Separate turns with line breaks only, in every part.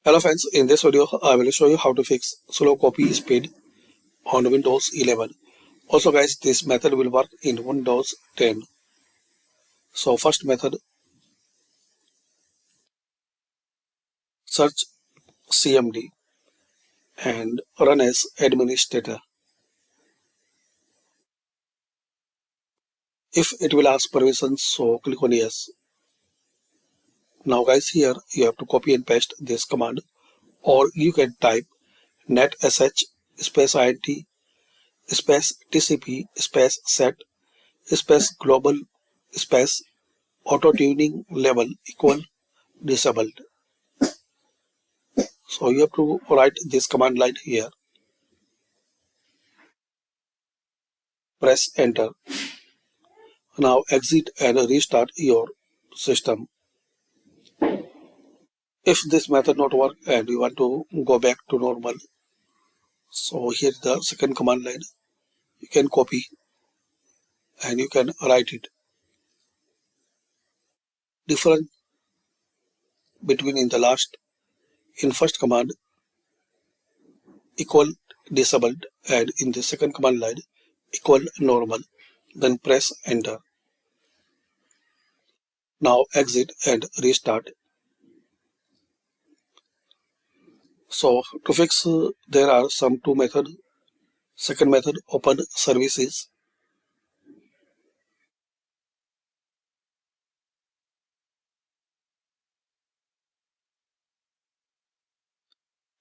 Hello friends, in this video I will show you how to fix slow copy speed on Windows 11. Also guys, this method will work in Windows 10. So first method, search CMD and run as administrator. If it will ask permissions, so click on yes. Now guys, here you have to copy and paste this command, or you can type netsh space int space tcp space set space global space auto tuning level equal disabled. So you have to write this command line here. Press enter. Now exit and restart your system. If this method not work and you want to go back to normal, so here is the second command line. You can copy and you can write it. Different between in the last, in first command equal disabled and in the second command line equal normal. Then press enter. Now exit and restart. So to fix, there are some two methods. Second method, open services.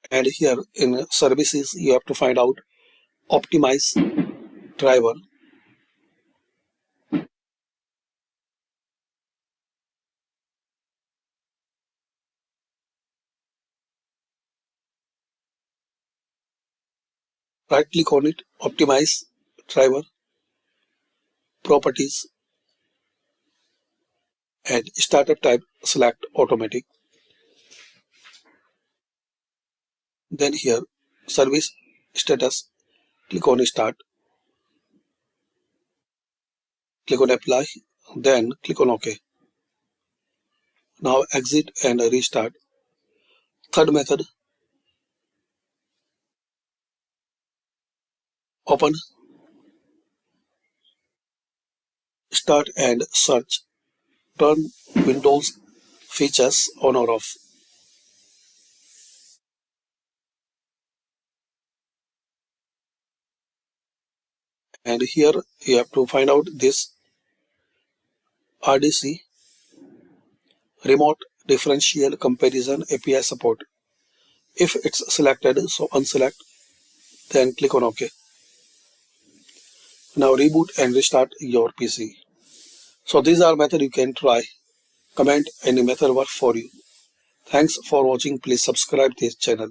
And here in services, you have to find out optimize driver. Right click on it, optimize driver, properties, and startup type, select automatic. Then here, service status, click on start, click on apply, then click on OK. Now exit and restart. Third method, open, start and search, turn Windows features on or off. And here you have to find out this RDC, remote differential comparison API support. If it's selected, so unselect, then click on OK. Now reboot and restart your PC. So these are methods you can try. Comment any method work for you. Thanks for watching. Please subscribe this channel.